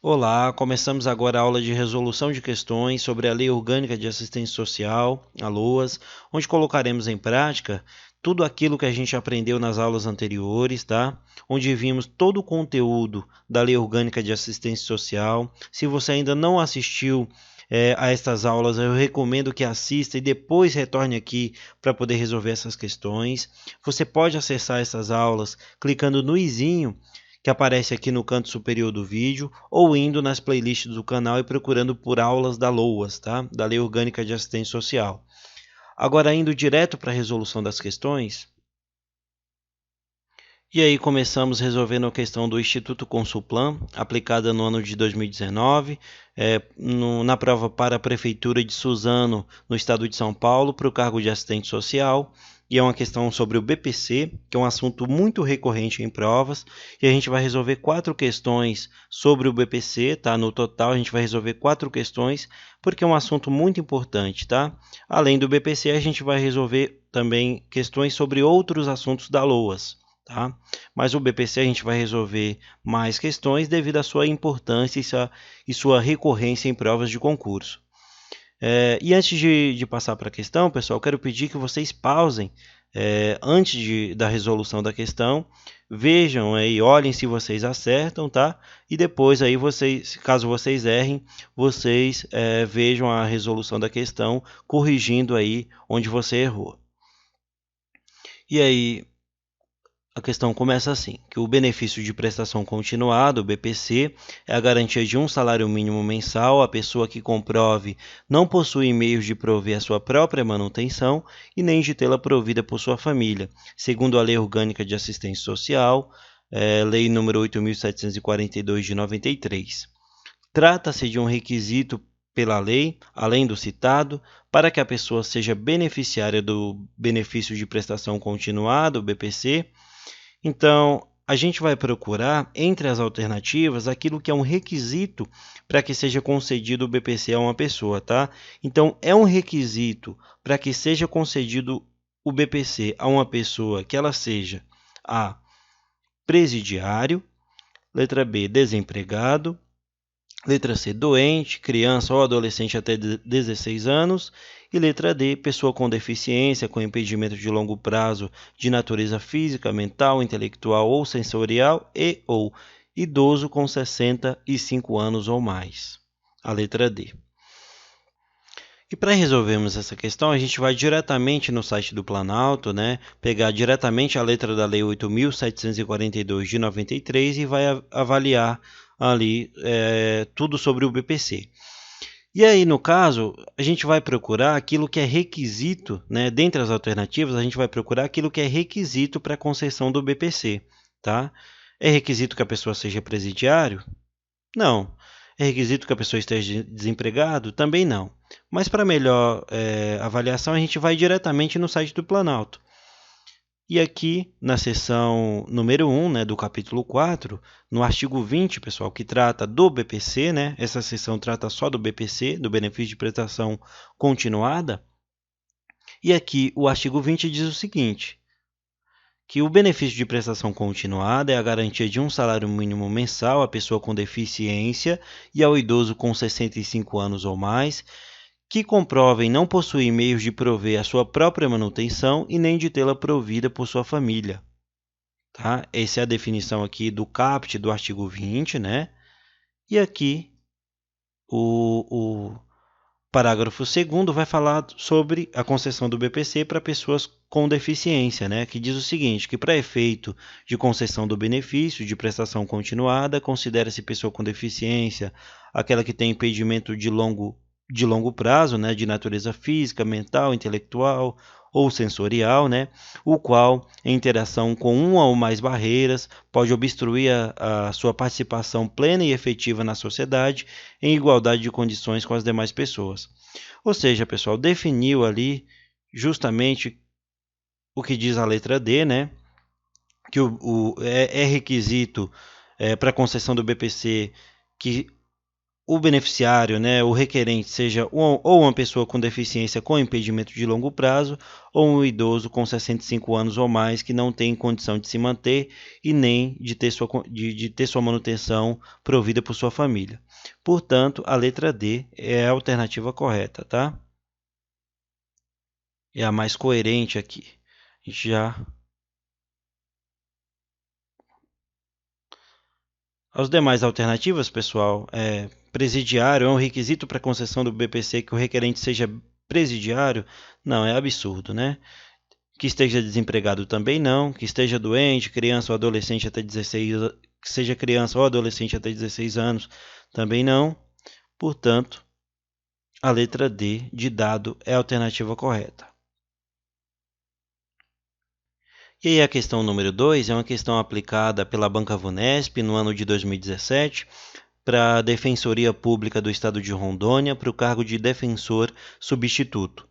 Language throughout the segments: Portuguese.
Olá, começamos agora a aula de resolução de questões sobre a Lei Orgânica de Assistência Social, a LOAS, onde colocaremos em prática tudo aquilo que a gente aprendeu nas aulas anteriores, tá? Onde vimos todo o conteúdo da Lei Orgânica de Assistência Social. Se você ainda não assistiu a estas aulas, eu recomendo que assista e depois retorne aqui para poder resolver essas questões. Você pode acessar essas aulas clicando no izinho que aparece aqui no canto superior do vídeo, ou indo nas playlists do canal e procurando por aulas da LOAS, tá? Da Lei Orgânica de Assistência Social. Agora, indo direto para a resolução das questões, e aí começamos resolvendo a questão do Instituto Consulplan, aplicada no ano de 2019, na prova para a Prefeitura de Suzano, no estado de São Paulo, para o cargo de assistente social. E é uma questão sobre o BPC, que é um assunto muito recorrente em provas, e a gente vai resolver 4 questões sobre o BPC, tá? No total a gente vai resolver 4 questões, porque é um assunto muito importante, tá? Além do BPC, a gente vai resolver também questões sobre outros assuntos da LOAS. Tá? Mas o BPC a gente vai resolver mais questões devido à sua importância e sua recorrência em provas de concurso. E antes de passar para a questão, pessoal, quero pedir que vocês pausem antes da resolução da questão, vejam e olhem se vocês acertam, tá? E depois aí vocês, caso vocês errem, vocês vejam a resolução da questão, corrigindo aí onde você errou. E aí, a questão começa assim, que o benefício de prestação continuada, o BPC, é a garantia de um salário mínimo mensal à pessoa que comprove não possui meios de prover a sua própria manutenção e nem de tê-la provida por sua família, segundo a Lei Orgânica de Assistência Social, Lei nº 8.742 de 93. Trata-se de um requisito pela lei, além do citado, para que a pessoa seja beneficiária do benefício de prestação continuada, o BPC. Então, a gente vai procurar, entre as alternativas, aquilo que é um requisito para que seja concedido o BPC a uma pessoa, tá? Então, é um requisito para que seja concedido o BPC a uma pessoa que ela seja A, presidiário, letra B, desempregado, letra C, doente, criança ou adolescente até 16 anos. E letra D, pessoa com deficiência, com impedimento de longo prazo de natureza física, mental, intelectual ou sensorial e ou idoso com 65 anos ou mais. A letra D. E para resolvermos essa questão, a gente vai diretamente no site do Planalto, né? Pegar diretamente a letra da Lei 8.742 de 93 e vai avaliar ali tudo sobre o BPC. E aí, no caso, a gente vai procurar aquilo que é requisito, né? Dentre as alternativas, a gente vai procurar aquilo que é requisito para a concessão do BPC, tá? É requisito que a pessoa seja presidiário? Não. É requisito que a pessoa esteja desempregado? Também não. Mas para melhor avaliação, a gente vai diretamente no site do Planalto. E aqui, na seção número 1, né, do capítulo 4, no artigo 20, pessoal, que trata do BPC, né, essa seção trata só do BPC, do benefício de prestação continuada. E aqui o artigo 20 diz o seguinte, que o benefício de prestação continuada é a garantia de um salário mínimo mensal à pessoa com deficiência e ao idoso com 65 anos ou mais, que comprovem não possuir meios de prover a sua própria manutenção e nem de tê-la provida por sua família. Tá? Essa é a definição aqui do caput do artigo 20, né? E aqui o parágrafo 2º vai falar sobre a concessão do BPC para pessoas com deficiência, né? Que diz o seguinte, que para efeito de concessão do benefício de prestação continuada, considera-se pessoa com deficiência aquela que tem impedimento de longo prazo, né? De natureza física, mental, intelectual ou sensorial, né? O qual, em interação com uma ou mais barreiras, pode obstruir a sua participação plena e efetiva na sociedade em igualdade de condições com as demais pessoas. Ou seja, pessoal, definiu ali justamente o que diz a letra D, né? Que é requisito para a concessão do BPC que o beneficiário, né, o requerente, seja ou uma pessoa com deficiência com impedimento de longo prazo, ou um idoso com 65 anos ou mais que não tem condição de se manter e nem de ter sua manutenção provida por sua família. Portanto, a letra D é a alternativa correta, tá? É a mais coerente aqui. Já as demais alternativas, pessoal, presidiário é um requisito para concessão do BPC que o requerente seja presidiário? Não, é absurdo, né? Que esteja desempregado também não, que esteja doente, criança ou adolescente até 16, que seja criança ou adolescente até 16 anos, também não. Portanto, a letra D de dado é a alternativa correta. E aí a questão número 2 é uma questão aplicada pela Banca Vunesp no ano de 2017 para a Defensoria Pública do Estado de Rondônia para o cargo de defensor substituto.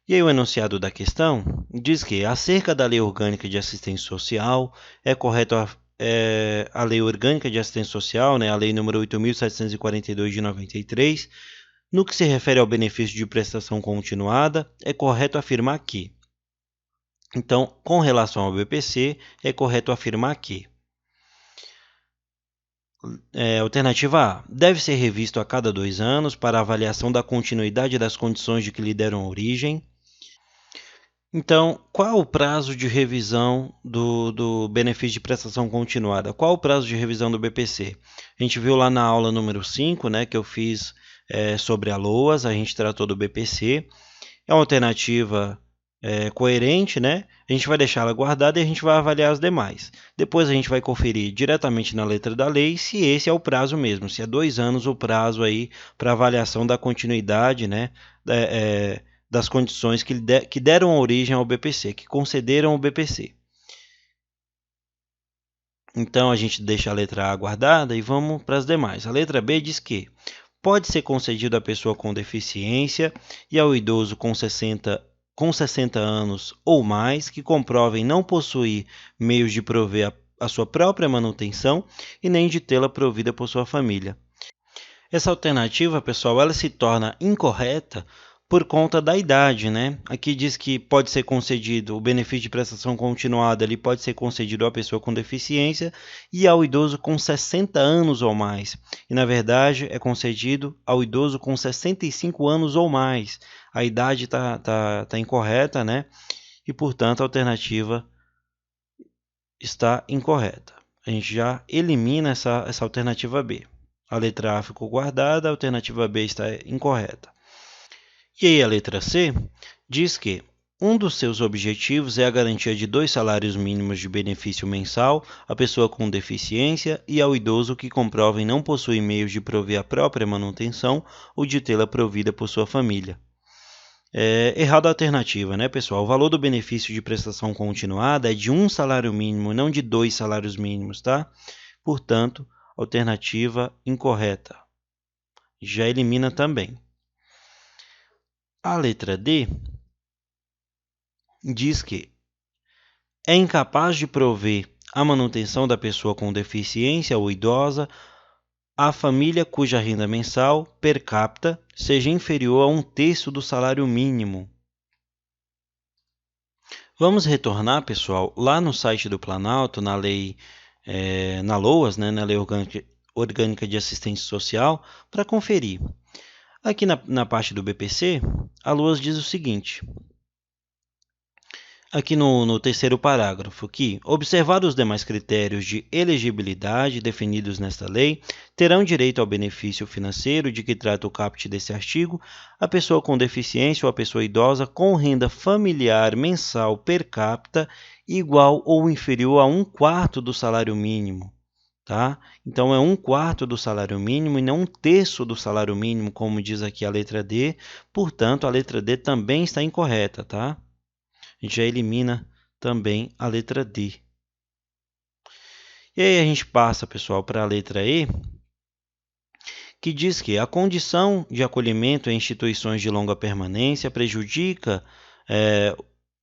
E aí o enunciado da questão diz que, acerca da Lei Orgânica de Assistência Social, é correto a Lei Orgânica de Assistência Social, né, a Lei número 8.742 de 93, no que se refere ao benefício de prestação continuada, é correto afirmar que. Então, com relação ao BPC, é correto afirmar que alternativa A. Deve ser revisto a cada 2 anos para avaliação da continuidade das condições de que lhe deram origem. Então, qual é o prazo de revisão do benefício de prestação continuada? Qual é o prazo de revisão do BPC? A gente viu lá na aula número 5, né, que eu fiz sobre a LOAS, a gente tratou do BPC. É uma alternativa coerente, né? A gente vai deixar ela guardada e a gente vai avaliar as demais. Depois a gente vai conferir diretamente na letra da lei se esse é o prazo mesmo, se é 2 anos o prazo aí para avaliação da continuidade, né? Das condições que deram origem ao BPC, que concederam o BPC. Então a gente deixa a letra A guardada e vamos para as demais. A letra B diz que pode ser concedido à pessoa com deficiência e ao idoso com 60 anos ou mais que comprovem não possuir meios de prover a sua própria manutenção e nem de tê-la provida por sua família. Essa alternativa, pessoal, ela se torna incorreta por conta da idade, né? Aqui diz que pode ser concedido o benefício de prestação continuada, ele pode ser concedido à pessoa com deficiência e ao idoso com 60 anos ou mais. E na verdade é concedido ao idoso com 65 anos ou mais. A idade tá incorreta, né? E portanto a alternativa está incorreta. A gente já elimina essa alternativa B. A letra A ficou guardada, a alternativa B está incorreta. E aí a letra C diz que um dos seus objetivos é a garantia de 2 salários mínimos de benefício mensal à pessoa com deficiência e ao idoso que comprovem não possuir meios de prover a própria manutenção ou de tê-la provida por sua família. Errada a alternativa, né, pessoal? O valor do benefício de prestação continuada é de 1 salário mínimo, não de 2 salários mínimos, tá? Portanto, alternativa incorreta. Já elimina também. A letra D diz que é incapaz de prover a manutenção da pessoa com deficiência ou idosa a família cuja renda mensal per capita seja inferior a 1/3 do salário mínimo. Vamos retornar, pessoal, lá no site do Planalto, na lei, na LOAS, né, na Lei Orgânica de Assistência Social, para conferir. Aqui na parte do BPC, a LOAS diz o seguinte, aqui no terceiro parágrafo, que, observados os demais critérios de elegibilidade definidos nesta lei, terão direito ao benefício financeiro de que trata o caput desse artigo a pessoa com deficiência ou a pessoa idosa com renda familiar mensal per capita igual ou inferior a 1/4 do salário mínimo. Tá? Então, é 1/4 do salário mínimo e não 1/3 do salário mínimo, como diz aqui a letra D. Portanto, a letra D também está incorreta, tá? A gente já elimina também a letra D. E aí a gente passa, pessoal, para a letra E, que diz que a condição de acolhimento em instituições de longa permanência prejudica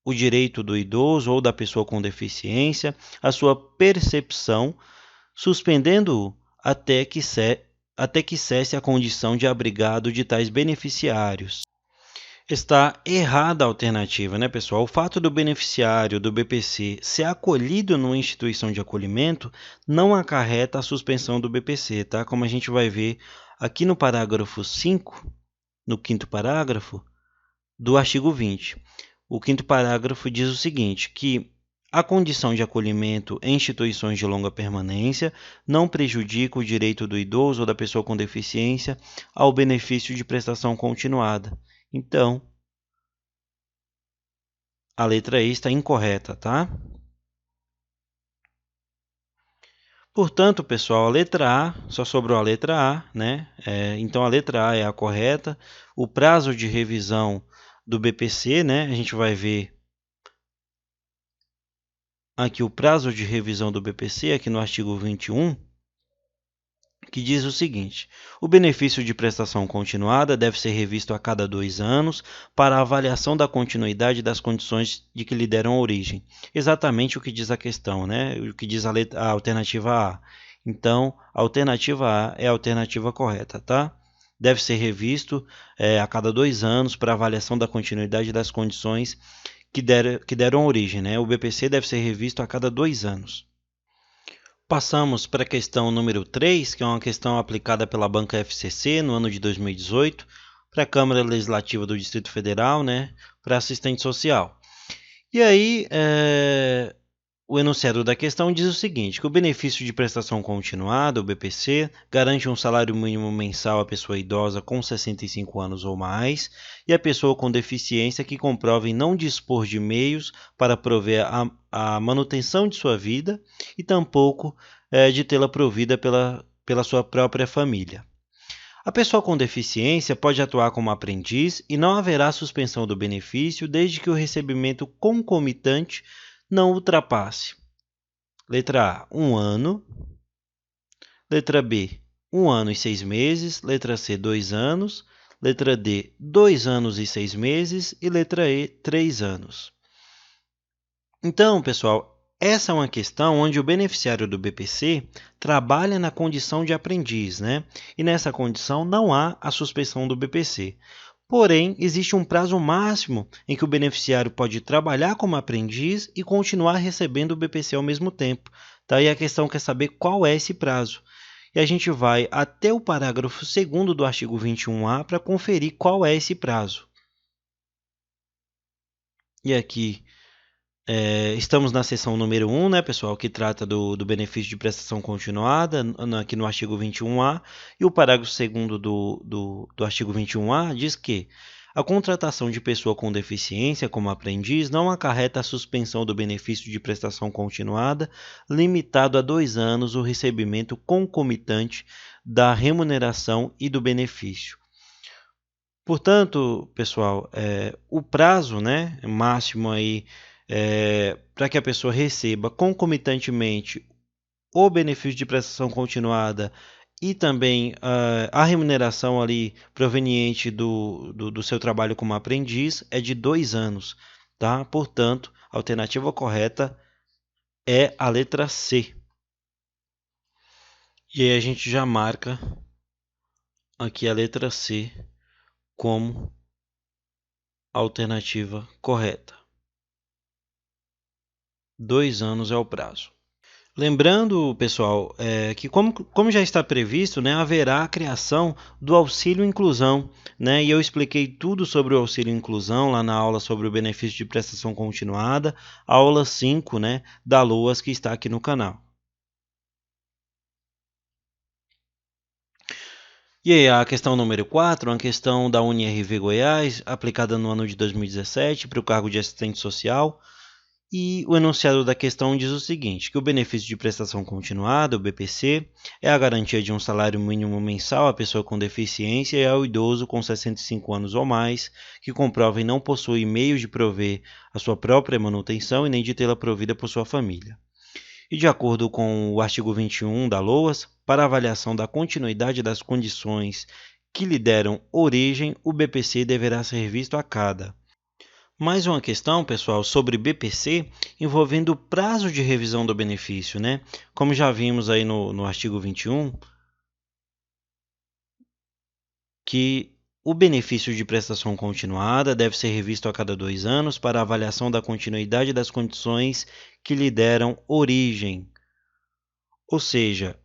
o direito do idoso ou da pessoa com deficiência, a sua percepção, suspendendo-o até até que cesse a condição de abrigado de tais beneficiários. Está errada a alternativa, né, pessoal? O fato do beneficiário do BPC ser acolhido numa instituição de acolhimento não acarreta a suspensão do BPC, tá? Como a gente vai ver aqui no parágrafo 5, no quinto parágrafo do artigo 20. O quinto parágrafo diz o seguinte, que a condição de acolhimento em instituições de longa permanência não prejudica o direito do idoso ou da pessoa com deficiência ao benefício de prestação continuada. Então, a letra E está incorreta, tá? Portanto, pessoal, a letra A, só sobrou a letra A, né? Então, a letra A é a correta. O prazo de revisão do BPC, né? A gente vai ver aqui o prazo de revisão do BPC, aqui no artigo 21, que diz o seguinte: o benefício de prestação continuada deve ser revisto a cada 2 anos para avaliação da continuidade das condições de que lhe deram origem. Exatamente o que diz a questão, né? O que diz a alternativa A. Então, a alternativa A é a alternativa correta, tá? Deve ser revisto a cada 2 anos para avaliação da continuidade das condições que deram origem, né? O BPC deve ser revisto a cada 2 anos. Passamos para a questão número 3, que é uma questão aplicada pela Banca FCC no ano de 2018, para a Câmara Legislativa do Distrito Federal, né, para assistente social. E aí, o enunciado da questão diz o seguinte, que o benefício de prestação continuada, o BPC, garante um salário mínimo mensal à pessoa idosa com 65 anos ou mais e à pessoa com deficiência que comprove não dispor de meios para prover a manutenção de sua vida e tampouco de tê-la provida pela sua própria família. A pessoa com deficiência pode atuar como aprendiz e não haverá suspensão do benefício desde que o recebimento concomitante não ultrapasse. Letra A, 1 ano. Letra B, 1 ano e 6 meses. Letra C, 2 anos. Letra D, 2 anos e 6 meses. E letra E, 3 anos. Então, pessoal, essa é uma questão onde o beneficiário do BPC trabalha na condição de aprendiz, né? E nessa condição não há a suspensão do BPC. Porém, existe um prazo máximo em que o beneficiário pode trabalhar como aprendiz e continuar recebendo o BPC ao mesmo tempo. Tá? E a questão quer saber qual é esse prazo. E a gente vai até o parágrafo 2º do artigo 21A para conferir qual é esse prazo. E aqui estamos na seção número 1, né, pessoal, que trata do benefício de prestação continuada, aqui no artigo 21A, e o parágrafo 2º do artigo 21A diz que a contratação de pessoa com deficiência como aprendiz não acarreta a suspensão do benefício de prestação continuada, limitado a 2 anos o recebimento concomitante da remuneração e do benefício. Portanto, pessoal, o prazo, né, máximo aí para que a pessoa receba concomitantemente o benefício de prestação continuada e também a remuneração ali proveniente do seu trabalho como aprendiz é de 2 anos, tá? Portanto, a alternativa correta é a letra C. E aí a gente já marca aqui a letra C como alternativa correta. 2 anos é o prazo. Lembrando, pessoal, que como já está previsto, né, haverá a criação do auxílio inclusão, né, e eu expliquei tudo sobre o auxílio inclusão lá na aula sobre o benefício de prestação continuada, aula 5, né, da LOAS, que está aqui no canal. E aí, a questão número 4, uma questão da UniRV Goiás, aplicada no ano de 2017 para o cargo de assistente social. E o enunciado da questão diz o seguinte, que o benefício de prestação continuada, o BPC, é a garantia de um salário mínimo mensal à pessoa com deficiência e ao idoso com 65 anos ou mais, que comprovem não possuir meios de prover a sua própria manutenção e nem de tê-la provida por sua família. E de acordo com o artigo 21 da LOAS, para avaliação da continuidade das condições que lhe deram origem, o BPC deverá ser visto a cada. Mais uma questão, pessoal, sobre BPC, envolvendo o prazo de revisão do benefício, né? Como já vimos aí no artigo 21, que o benefício de prestação continuada deve ser revisto a cada 2 anos para avaliação da continuidade das condições que lhe deram origem. Ou seja,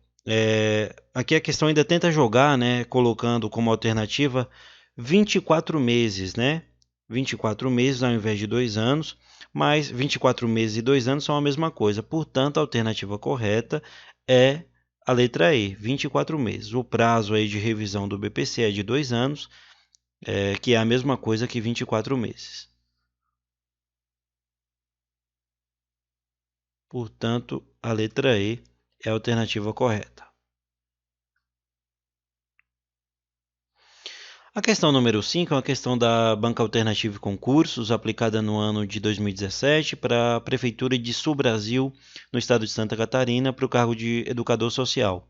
aqui a questão ainda tenta jogar, né, colocando como alternativa 24 meses, né? 24 meses ao invés de 2 anos, mas 24 meses e 2 anos são a mesma coisa. Portanto, a alternativa correta é a letra E, 24 meses. O prazo aí de revisão do BPC é de 2 anos, que é a mesma coisa que 24 meses. Portanto, a letra E é a alternativa correta. A questão número 5 é uma questão da Banca Alternativa e Concursos, aplicada no ano de 2017 para a Prefeitura de Sul Brasil, no estado de Santa Catarina, para o cargo de educador social.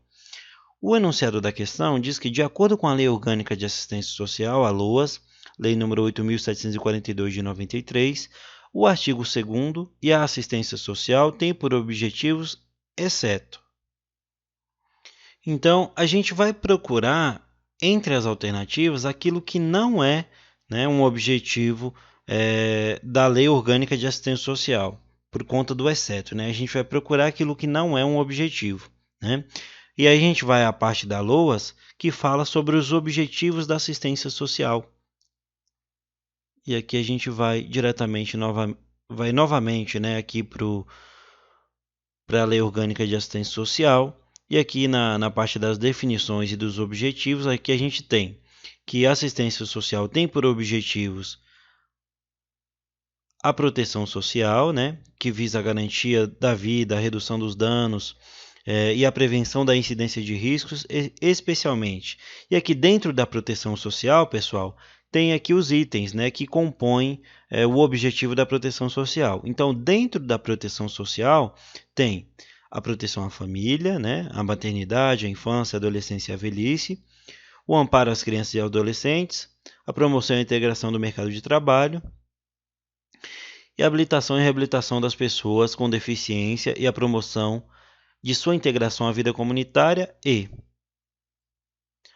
O enunciado da questão diz que, de acordo com a Lei Orgânica de Assistência Social, a LOAS, Lei nº 8.742 de 93, o artigo 2º e a assistência social têm por objetivos, exceto. Então, a gente vai procurar, entre as alternativas, aquilo que não é, né, um objetivo da Lei Orgânica de Assistência Social, por conta do exceto. Né? A gente vai procurar aquilo que não é um objetivo. Né? E aí a gente vai à parte da LOAS, que fala sobre os objetivos da assistência social. E aqui a gente vai diretamente, vai novamente, né, aqui para a Lei Orgânica de Assistência Social. E aqui na parte das definições e dos objetivos, aqui a gente tem que a assistência social tem por objetivos a proteção social, né, que visa a garantia da vida, a redução dos danos e a prevenção da incidência de riscos, especialmente. E aqui dentro da proteção social, pessoal, tem aqui os itens, né, que compõem o objetivo da proteção social. Então, dentro da proteção social, tem a proteção à família, né, a maternidade, a infância, a adolescência e a velhice, o amparo às crianças e adolescentes, a promoção e a integração do mercado de trabalho, e a habilitação e reabilitação das pessoas com deficiência e a promoção de sua integração à vida comunitária e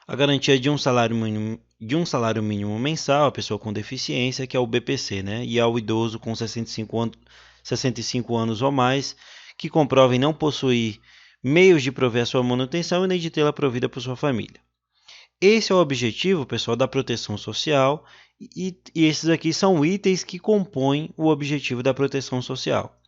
a garantia de um salário mínimo mensal à pessoa com deficiência, que é o BPC, né? E ao idoso com 65 anos ou mais, que comprovem não possuir meios de prover a sua manutenção e nem de tê-la provida por sua família. Esse é o objetivo, pessoal, da proteção social e esses aqui são itens que compõem o objetivo da proteção social.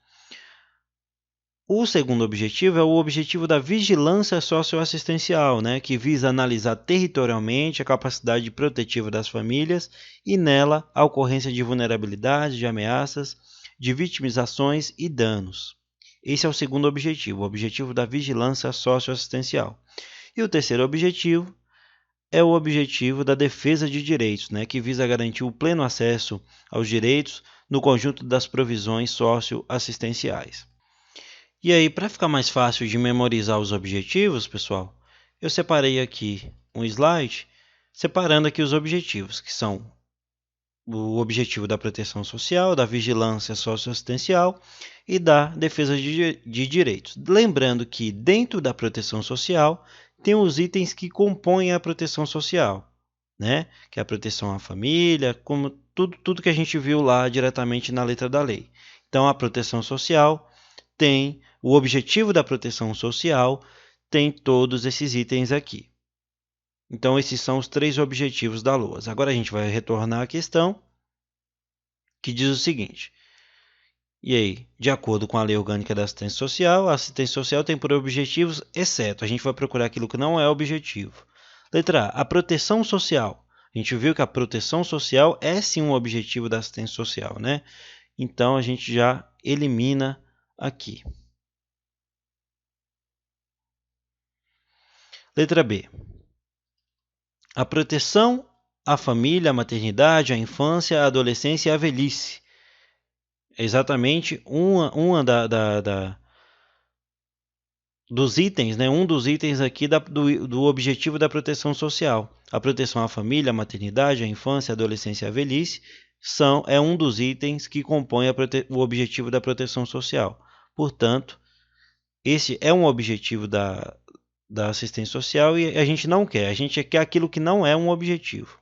O segundo objetivo é o objetivo da vigilância socioassistencial, né, que visa analisar territorialmente a capacidade protetiva das famílias e nela a ocorrência de vulnerabilidades, de ameaças, de vitimizações e danos. Esse é o segundo objetivo, o objetivo da vigilância socioassistencial. E o terceiro objetivo é o objetivo da defesa de direitos, né, que visa garantir o pleno acesso aos direitos no conjunto das provisões socioassistenciais. E aí, para ficar mais fácil de memorizar os objetivos, pessoal, eu separei aqui um slide separando aqui os objetivos, que são o objetivo da proteção social, da vigilância socioassistencial e da defesa de direitos. Lembrando que dentro da proteção social tem os itens que compõem a proteção social, né? Que é a proteção à família, como tudo que a gente viu lá diretamente na letra da lei. Então, a proteção social tem o objetivo da proteção social, tem todos esses itens aqui. Então, esses são os 3 objetivos da LOAS. Agora a gente vai retornar à questão, que diz o seguinte. E aí, de acordo com a Lei Orgânica da Assistência Social, a assistência social tem por objetivos, exceto, a gente vai procurar aquilo que não é objetivo. Letra A, a proteção social. A gente viu que a proteção social é sim um objetivo da assistência social, né? Então, a gente já elimina aqui. Letra B. A proteção à família, à maternidade, à infância, à adolescência e à velhice. É exatamente uma dos itens, né? Um dos itens aqui do objetivo da proteção social. A proteção à família, à maternidade, à infância, à adolescência e à velhice é um dos itens que compõe o objetivo da proteção social. Portanto, esse é um objetivo da da assistência social e a gente não quer. A gente quer aquilo que não é um objetivo.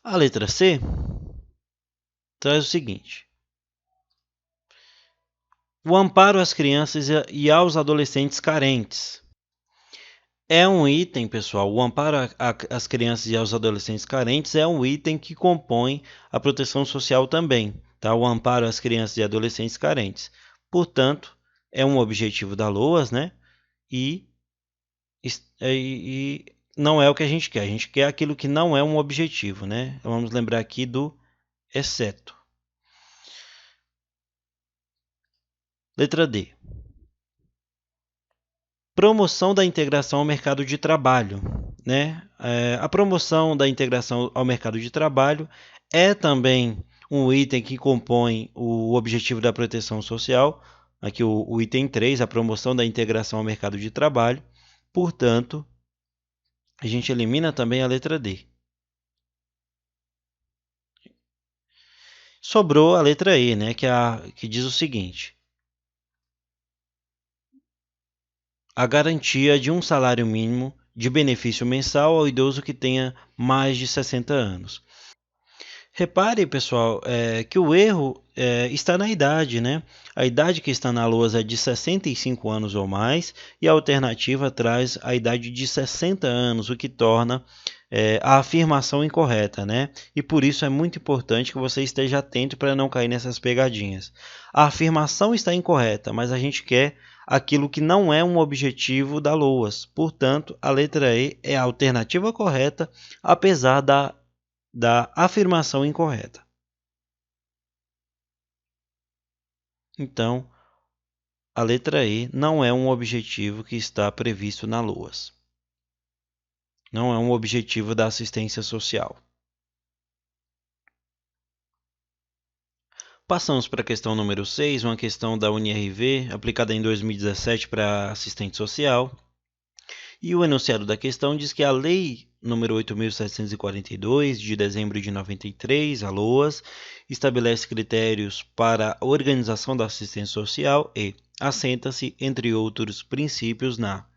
A letra C traz o seguinte: o amparo às crianças e aos adolescentes carentes. É um item, pessoal, o amparo às crianças e aos adolescentes carentes é um item que compõe a proteção social também, tá? O amparo às crianças e adolescentes carentes. Portanto, é um objetivo da LOAS, né? E não é o que a gente quer. A gente quer aquilo que não é um objetivo, né? Então, vamos lembrar aqui do exceto. Letra D. Promoção da integração ao mercado de trabalho, né? A promoção da integração ao mercado de trabalho é também um item que compõe o objetivo da proteção social. Aqui o item 3, a promoção da integração ao mercado de trabalho. Portanto, a gente elimina também a letra D. Sobrou a letra E, né? Que diz o seguinte: a garantia de um salário mínimo de benefício mensal ao idoso que tenha mais de 60 anos. Repare, pessoal, que o erro está na idade, né? A idade que está na lousa é de 65 anos ou mais e a alternativa traz a idade de 60 anos, o que torna a afirmação incorreta, né? E por isso é muito importante que você esteja atento para não cair nessas pegadinhas. A afirmação está incorreta, mas a gente quer aquilo que não é um objetivo da LOAS. Portanto, a letra E é a alternativa correta, apesar da afirmação incorreta. Então, a letra E não é um objetivo que está previsto na LOAS. Não é um objetivo da assistência social. Passamos para a questão número 6, uma questão da UniRV, aplicada em 2017 para assistente social. E o enunciado da questão diz que a Lei número 8.742, de dezembro de 93, a LOAS, estabelece critérios para a organização da assistência social e assenta-se, entre outros princípios, na...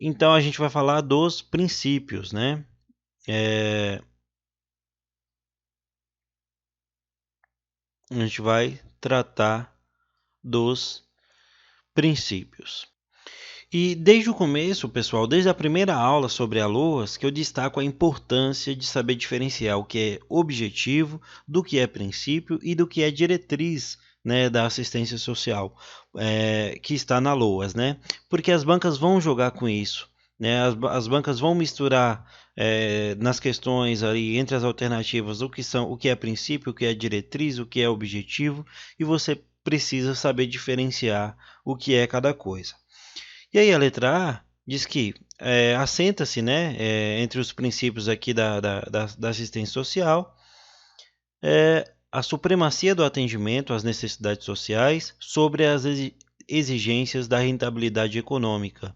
Então, a gente vai falar dos princípios, né? A gente vai tratar dos princípios. E desde o começo, pessoal, desde a primeira aula sobre a LOAS, que eu destaco a importância de saber diferenciar o que é objetivo, do que é princípio e do que é diretriz, né, da assistência social, que está na LOAS, né? Porque as bancas vão jogar com isso, né? As bancas vão misturar nas questões ali entre as alternativas o que é princípio, o que é diretriz, o que é objetivo, e você precisa saber diferenciar o que é cada coisa. E aí a letra A diz que assenta-se, né, entre os princípios aqui da assistência social, a supremacia do atendimento às necessidades sociais sobre as exigências da rentabilidade econômica.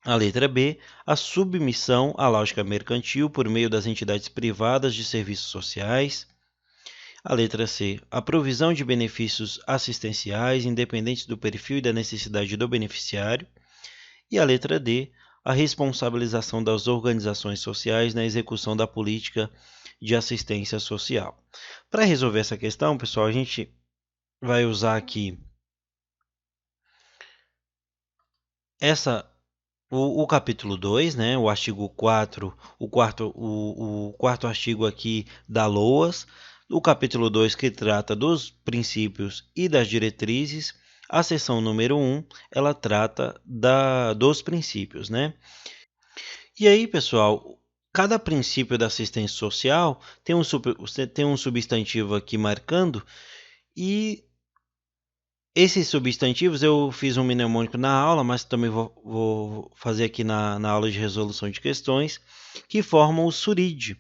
A letra B, a submissão à lógica mercantil por meio das entidades privadas de serviços sociais. A letra C, a provisão de benefícios assistenciais independentes do perfil e da necessidade do beneficiário. E a letra D, a responsabilização das organizações sociais na execução da política de assistência social. Para resolver essa questão, pessoal, a gente vai usar aqui o capítulo 2, né, o artigo 4, o quarto artigo aqui da LOAS, o capítulo 2 que trata dos princípios e das diretrizes. A seção número 1, ela trata dos princípios, né? E aí, pessoal, cada princípio da assistência social tem um substantivo aqui marcando, e esses substantivos eu fiz um mnemônico na aula, mas também vou fazer aqui na aula de resolução de questões, que formam o SURID,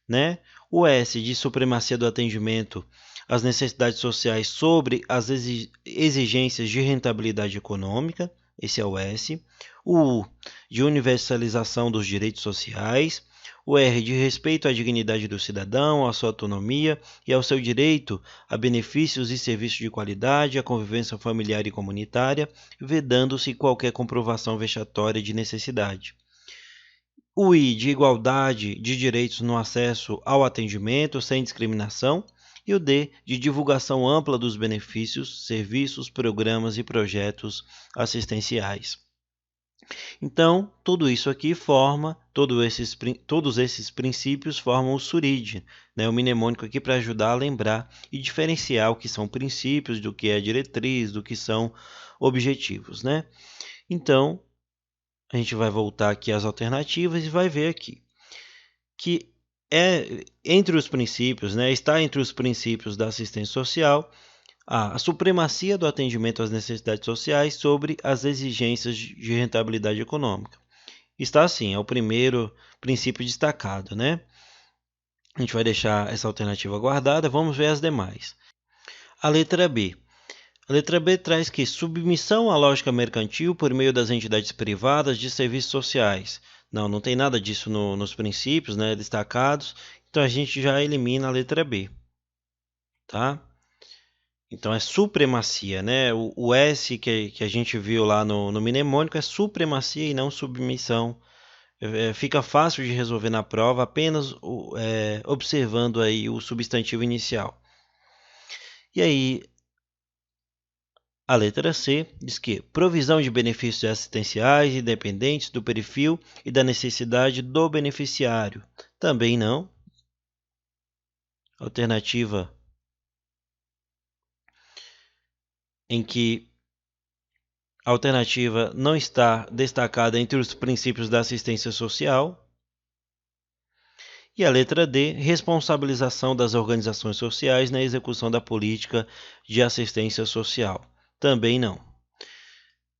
né? O S de supremacia do atendimento às necessidades sociais sobre as exigências de rentabilidade econômica, esse é o S. O U de universalização dos direitos sociais. O R de respeito à dignidade do cidadão, à sua autonomia e ao seu direito a benefícios e serviços de qualidade, à convivência familiar e comunitária, vedando-se qualquer comprovação vexatória de necessidade. O I de igualdade de direitos no acesso ao atendimento sem discriminação e o D de divulgação ampla dos benefícios, serviços, programas e projetos assistenciais. Então, tudo isso aqui forma, todos esses princípios formam o SURID, né, o mnemônico aqui para ajudar a lembrar e diferenciar o que são princípios, do que é diretriz, do que são objetivos, né? Então, a gente vai voltar aqui às alternativas e vai ver aqui que entre os princípios, né, está entre os princípios da assistência social a supremacia do atendimento às necessidades sociais sobre as exigências de rentabilidade econômica. Está assim, é o primeiro princípio destacado, né? A gente vai deixar essa alternativa guardada, vamos ver as demais. A letra B. A letra B traz que submissão à lógica mercantil por meio das entidades privadas de serviços sociais. Não tem nada disso nos princípios, né, destacados, então a gente já elimina a letra B, tá? Então é supremacia, né? O S que a gente viu lá no mnemônico é supremacia e não submissão. Fica fácil de resolver na prova apenas observando aí o substantivo inicial. E aí, a letra C diz que provisão de benefícios assistenciais independentes do perfil e da necessidade do beneficiário. Também não. Alternativa em que a alternativa não está destacada entre os princípios da assistência social. E a letra D, responsabilização das organizações sociais na execução da política de assistência social. Também não.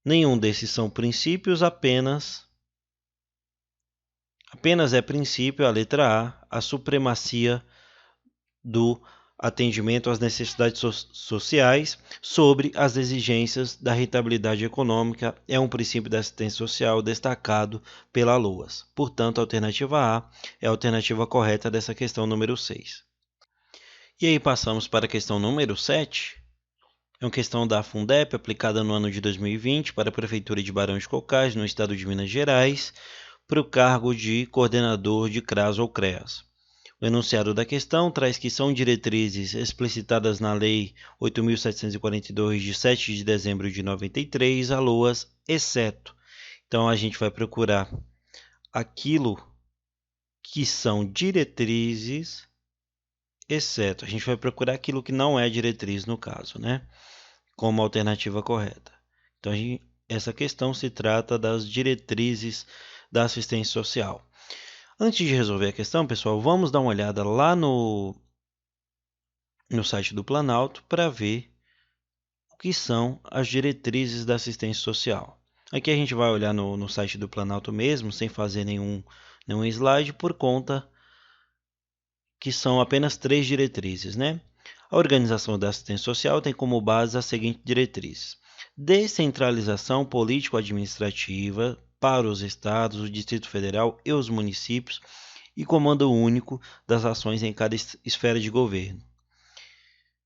Nenhum desses são princípios, apenas é princípio a letra A supremacia do atendimento às necessidades sociais sobre as exigências da rentabilidade econômica é um princípio da assistência social destacado pela LOAS. Portanto, a alternativa A é a alternativa correta dessa questão número 6. E aí passamos para a questão número 7. É uma questão da Fundep, aplicada no ano de 2020 para a Prefeitura de Barão de Cocais, no estado de Minas Gerais, para o cargo de coordenador de CRAS ou CREAS. O enunciado da questão traz que são diretrizes explicitadas na Lei 8.742, de 7 de dezembro de 93, a LOAS, exceto. Então, a gente vai procurar aquilo que são diretrizes, exceto. A gente vai procurar aquilo que não é diretriz no caso, né? Como alternativa correta. Então, essa questão se trata das diretrizes da assistência social. Antes de resolver a questão, pessoal, vamos dar uma olhada lá no site do Planalto para ver o que são as diretrizes da assistência social. Aqui a gente vai olhar no site do Planalto mesmo, sem fazer nenhum slide, por conta que são apenas 3 diretrizes, né? A organização da assistência social tem como base as seguintes diretrizes: descentralização político-administrativa para os estados, o Distrito Federal e os municípios, e comando único das ações em cada esfera de governo.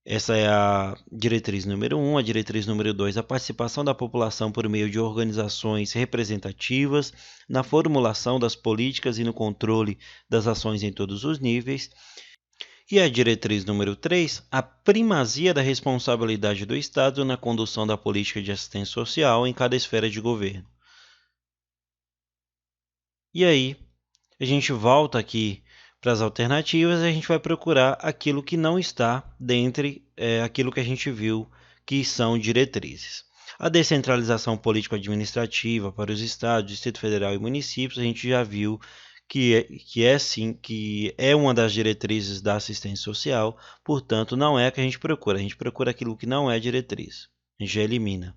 Essa é a diretriz número 1. A diretriz número 2, a participação da população por meio de organizações representativas na formulação das políticas e no controle das ações em todos os níveis. E a diretriz número 3, a primazia da responsabilidade do Estado na condução da política de assistência social em cada esfera de governo. E aí, a gente volta aqui para as alternativas e a gente vai procurar aquilo que não está dentre aquilo que a gente viu que são diretrizes. A descentralização político-administrativa para os estados, Distrito Federal e municípios, a gente já viu que é uma das diretrizes da assistência social, portanto, não é a que a gente procura aquilo que não é diretriz, a gente já elimina.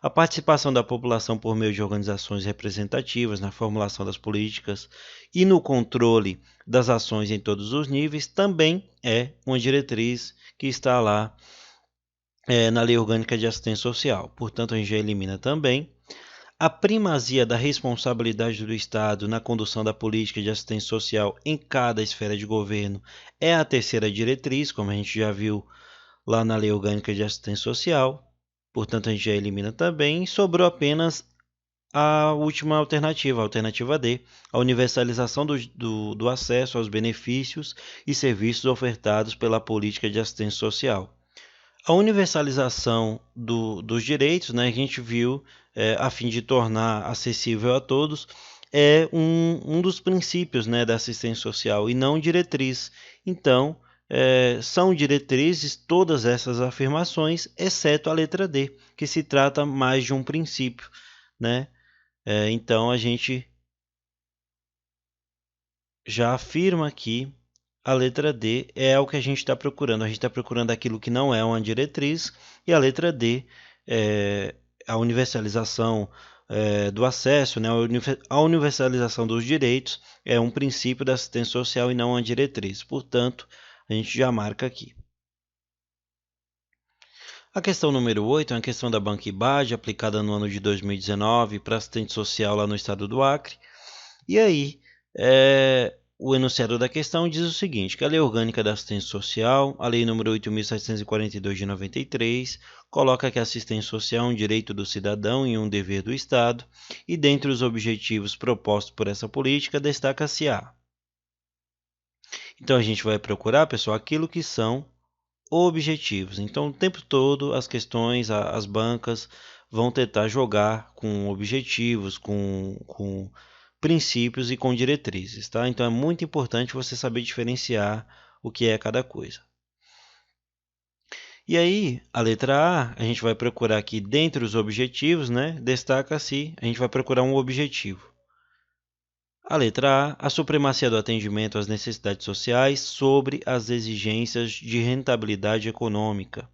A participação da população por meio de organizações representativas na formulação das políticas e no controle das ações em todos os níveis também é uma diretriz que está lá na Lei Orgânica de Assistência Social. Portanto, a gente já elimina também. A primazia da responsabilidade do Estado na condução da política de assistência social em cada esfera de governo é a terceira diretriz, como a gente já viu lá na Lei Orgânica de Assistência Social. Portanto, a gente já elimina também. Sobrou apenas a última alternativa, a alternativa D, a universalização do acesso aos benefícios e serviços ofertados pela política de assistência social. A universalização dos direitos, né, que a gente viu, a fim de tornar acessível a todos, é um dos princípios, né, da assistência social e não diretriz. Então, são diretrizes todas essas afirmações, exceto a letra D, que se trata mais de um princípio, né? Então, a gente já afirma aqui a letra D é o que a gente está procurando. A gente está procurando aquilo que não é uma diretriz, e a letra D é a universalização do acesso, né? A universalização dos direitos é um princípio da assistência social e não uma diretriz. Portanto, a gente já marca aqui. A questão número 8 é uma questão da Banco IBAD, aplicada no ano de 2019 para assistente social lá no estado do Acre. E aí, o enunciado da questão diz o seguinte, que a Lei Orgânica da Assistência Social, a Lei nº 8.742 de 93, coloca que a assistência social é um direito do cidadão e um dever do Estado, e dentre os objetivos propostos por essa política, destaca-se a... Então, a gente vai procurar, pessoal, aquilo que são objetivos. Então, o tempo todo, as questões, as bancas vão tentar jogar com objetivos, com princípios e com diretrizes, tá? Então é muito importante você saber diferenciar o que é cada coisa. E aí, a letra A, a gente vai procurar aqui dentre os objetivos, né? Destaca-se, a gente vai procurar um objetivo. A letra A supremacia do atendimento às necessidades sociais sobre as exigências de rentabilidade econômica.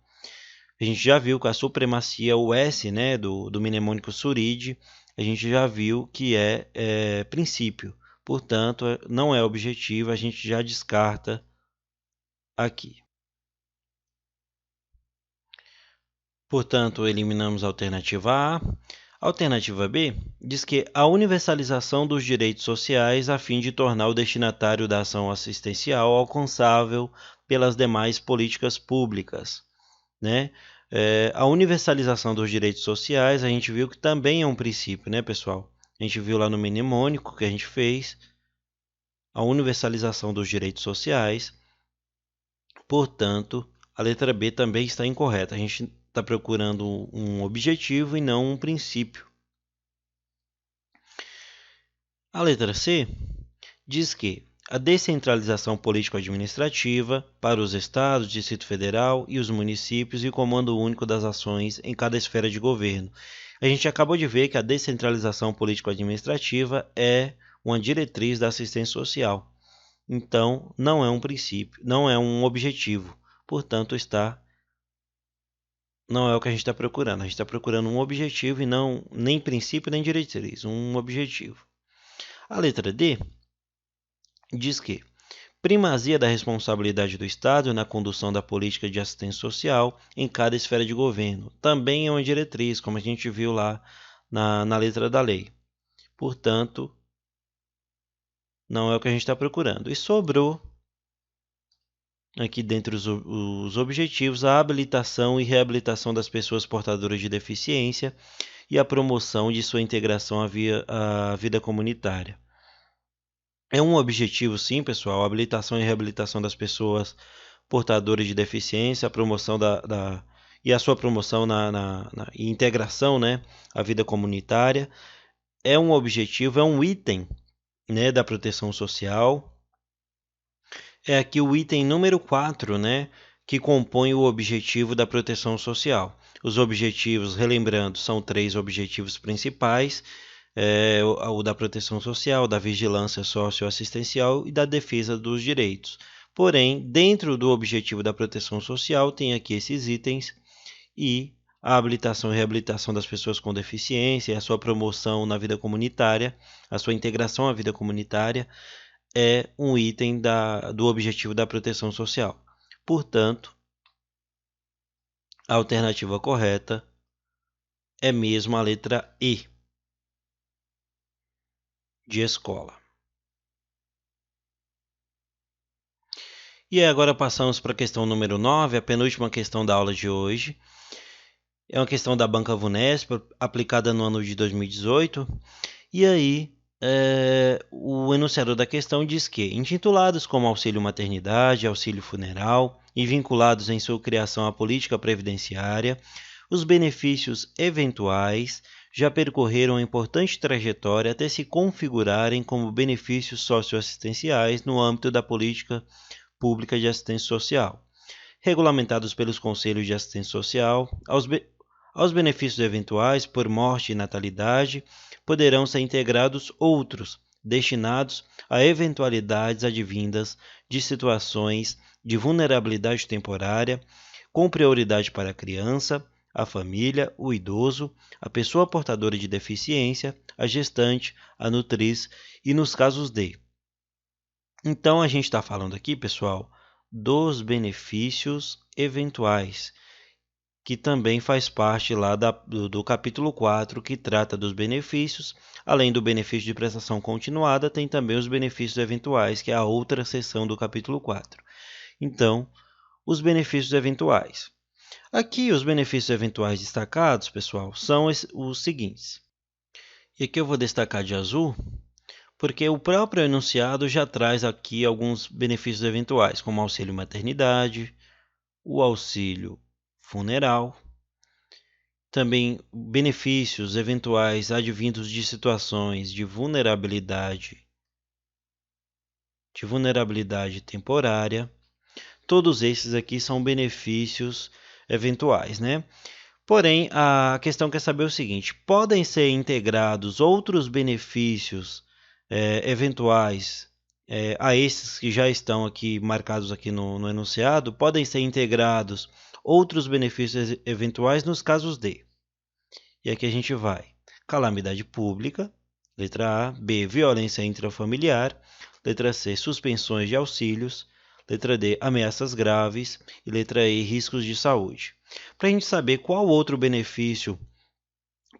A gente já viu que a supremacia, o S, né, do mnemônico SURID, a gente já viu que é princípio. Portanto, não é objetivo, a gente já descarta aqui. Portanto, eliminamos a alternativa A. A alternativa B diz que a universalização dos direitos sociais a fim de tornar o destinatário da ação assistencial alcançável pelas demais políticas públicas, né? A universalização dos direitos sociais, a gente viu que também é um princípio, né, pessoal? A gente viu lá no mnemônico que a gente fez, a universalização dos direitos sociais. Portanto, a letra B também está incorreta. A gente está procurando um objetivo e não um princípio. A letra C diz que a descentralização político-administrativa para os estados, Distrito Federal e os municípios e o comando único das ações em cada esfera de governo. A gente acabou de ver que a descentralização político-administrativa é uma diretriz da assistência social. Então, não é um princípio, não é um objetivo. Portanto, não é o que a gente está procurando. A gente está procurando um objetivo e não nem princípio nem diretriz, um objetivo. A letra D diz que primazia da responsabilidade do Estado na condução da política de assistência social em cada esfera de governo. Também é uma diretriz, como a gente viu lá na letra da lei. Portanto, não é o que a gente está procurando. E sobrou aqui dentre os objetivos a habilitação e reabilitação das pessoas portadoras de deficiência e a promoção de sua integração à vida comunitária. É um objetivo, sim, pessoal, a habilitação e reabilitação das pessoas portadoras de deficiência, a promoção e a sua promoção e integração, né, à vida comunitária. É um objetivo, é um item, né, da proteção social. É aqui o item número 4, né, que compõe o objetivo da proteção social. Os objetivos, relembrando, são 3 objetivos principais, o da proteção social, da vigilância socioassistencial e da defesa dos direitos. Porém, dentro do objetivo da proteção social, tem aqui esses itens e a habilitação e reabilitação das pessoas com deficiência, a sua promoção na vida comunitária, a sua integração à vida comunitária, é um item do objetivo da proteção social. Portanto, a alternativa correta é mesmo a letra E. de escola. E agora passamos para a questão número 9, a penúltima questão da aula de hoje. É uma questão da Banca Vunesp, aplicada no ano de 2018. E aí, o enunciado da questão diz que, intitulados como auxílio maternidade, auxílio funeral e vinculados em sua criação à política previdenciária, os benefícios eventuais já percorreram uma importante trajetória até se configurarem como benefícios socioassistenciais no âmbito da política pública de assistência social, regulamentados pelos Conselhos de Assistência Social. Aos benefícios eventuais por morte e natalidade poderão ser integrados outros, destinados a eventualidades advindas de situações de vulnerabilidade temporária, com prioridade para a criança, a família, o idoso, a pessoa portadora de deficiência, a gestante, a nutriz e nos casos de. Então, a gente está falando aqui, pessoal, dos benefícios eventuais, que também faz parte lá do capítulo 4, que trata dos benefícios. Além do benefício de prestação continuada, tem também os benefícios eventuais, que é a outra seção do capítulo 4. Então, os benefícios eventuais. Aqui, os benefícios eventuais destacados, pessoal, são os seguintes. E aqui eu vou destacar de azul, porque o próprio enunciado já traz aqui alguns benefícios eventuais, como auxílio maternidade, o auxílio funeral, também benefícios eventuais advindos de situações de vulnerabilidade temporária. Todos esses aqui são benefícios eventuais, né? Porém, a questão quer saber o seguinte: podem ser integrados outros benefícios eventuais a esses que já estão aqui marcados aqui no enunciado, podem ser integrados outros benefícios eventuais nos casos de. E aqui a gente vai: calamidade pública, letra A; B, violência intrafamiliar; letra C, suspensões de auxílios; letra D, ameaças graves; e letra E, riscos de saúde. Para a gente saber qual outro benefício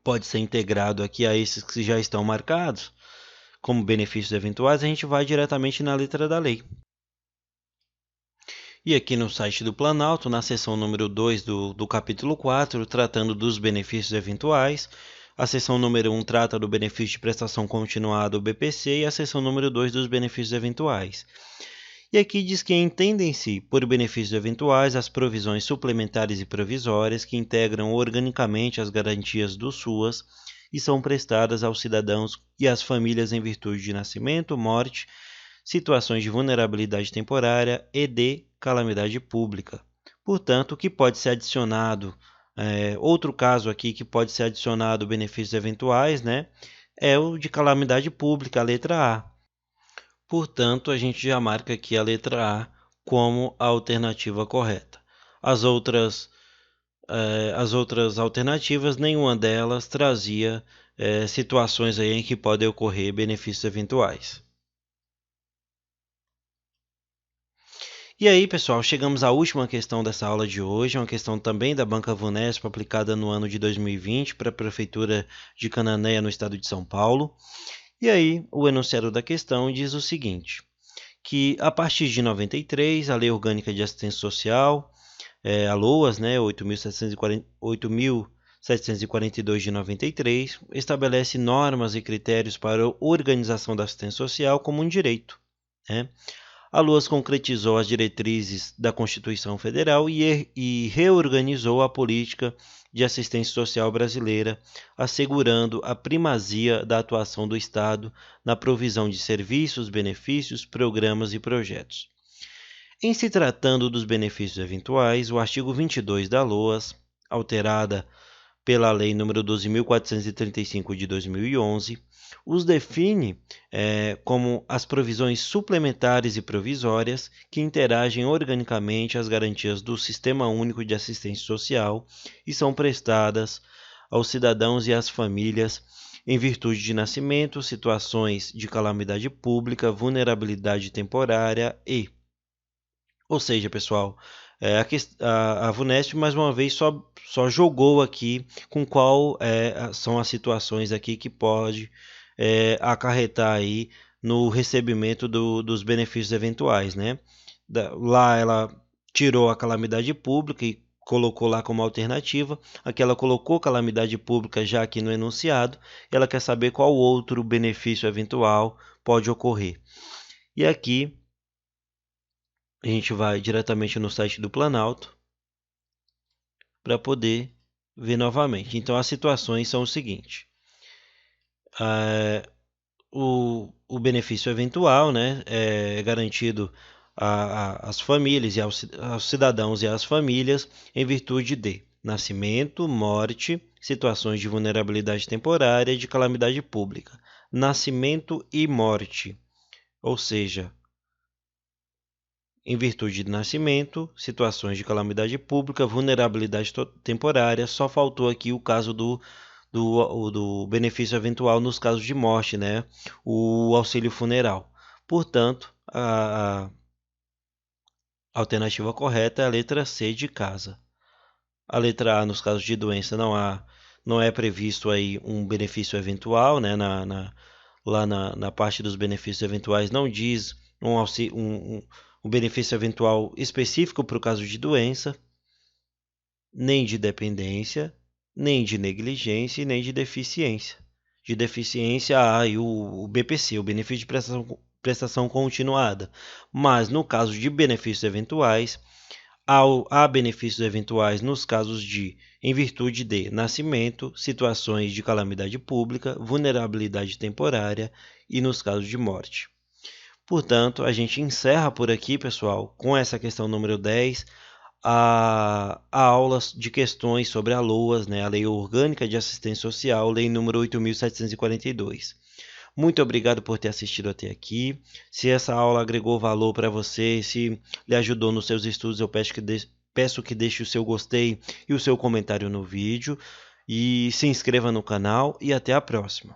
pode ser integrado aqui a esses que já estão marcados como benefícios eventuais, a gente vai diretamente na letra da lei. E aqui no site do Planalto, na seção número 2 do capítulo 4, tratando dos benefícios eventuais, a seção número 1 trata do benefício de prestação continuada, o BPC, e a seção número 2 dos benefícios eventuais. E aqui diz que entendem-se por benefícios eventuais as provisões suplementares e provisórias que integram organicamente as garantias do SUAS e são prestadas aos cidadãos e às famílias em virtude de nascimento, morte, situações de vulnerabilidade temporária e de calamidade pública. Portanto, o que pode ser adicionado, outro caso aqui que pode ser adicionado benefícios eventuais, né, é o de calamidade pública, a letra A. Portanto, a gente já marca aqui a letra A como a alternativa correta. As outras alternativas, nenhuma delas trazia situações aí em que podem ocorrer benefícios eventuais. E aí, pessoal, chegamos à última questão dessa aula de hoje, uma questão também da Banca Vunesp, aplicada no ano de 2020 para a Prefeitura de Cananéia, no estado de São Paulo. E aí, o enunciado da questão diz o seguinte: que a partir de 93, a Lei Orgânica de Assistência Social, a LOAS, né, 8.742 de 93, estabelece normas e critérios para a organização da assistência social como um direito, né? A LOAS concretizou as diretrizes da Constituição Federal e reorganizou a política de assistência social brasileira, assegurando a primazia da atuação do Estado na provisão de serviços, benefícios, programas e projetos. Em se tratando dos benefícios eventuais, o artigo 22 da LOAS, alterada pela Lei nº 12.435 de 2011, os define como as provisões suplementares e provisórias que interagem organicamente às garantias do Sistema Único de Assistência Social e são prestadas aos cidadãos e às famílias em virtude de nascimento, situações de calamidade pública, vulnerabilidade temporária e... Ou seja, pessoal, a Vunesp mais uma vez só jogou aqui com qual são as situações aqui que pode acarretar aí no recebimento dos benefícios eventuais, né? Lá ela tirou a calamidade pública e colocou lá como alternativa. Aqui ela colocou calamidade pública já aqui no enunciado. E ela quer saber qual outro benefício eventual pode ocorrer. E aqui a gente vai diretamente no site do Planalto para poder ver novamente. Então as situações são o seguinte: o benefício eventual, né, é garantido às famílias e aos cidadãos e às famílias em virtude de nascimento, morte, situações de vulnerabilidade temporária e de calamidade pública. Nascimento e morte, ou seja, em virtude de nascimento, situações de calamidade pública, vulnerabilidade temporária. Só faltou aqui o caso do benefício eventual nos casos de morte, né? O auxílio funeral. Portanto, a alternativa correta é a letra C, de casa. A letra A, nos casos de doença, não é previsto aí um benefício eventual, né? Lá na parte dos benefícios eventuais não diz um benefício eventual específico para o caso de doença, nem de dependência, nem de negligência e nem de deficiência. De deficiência há aí o BPC, o benefício de prestação continuada. Mas no caso de benefícios eventuais, há benefícios eventuais nos casos de em virtude de nascimento, situações de calamidade pública, vulnerabilidade temporária e nos casos de morte. Portanto, a gente encerra por aqui, pessoal, com essa questão número 10, a aula de questões sobre a LOAS, né, a Lei Orgânica de Assistência Social, Lei número 8.742. Muito obrigado por ter assistido até aqui. Se essa aula agregou valor para você, se lhe ajudou nos seus estudos, eu peço que deixe o seu gostei e o seu comentário no vídeo. E se inscreva no canal e até a próxima.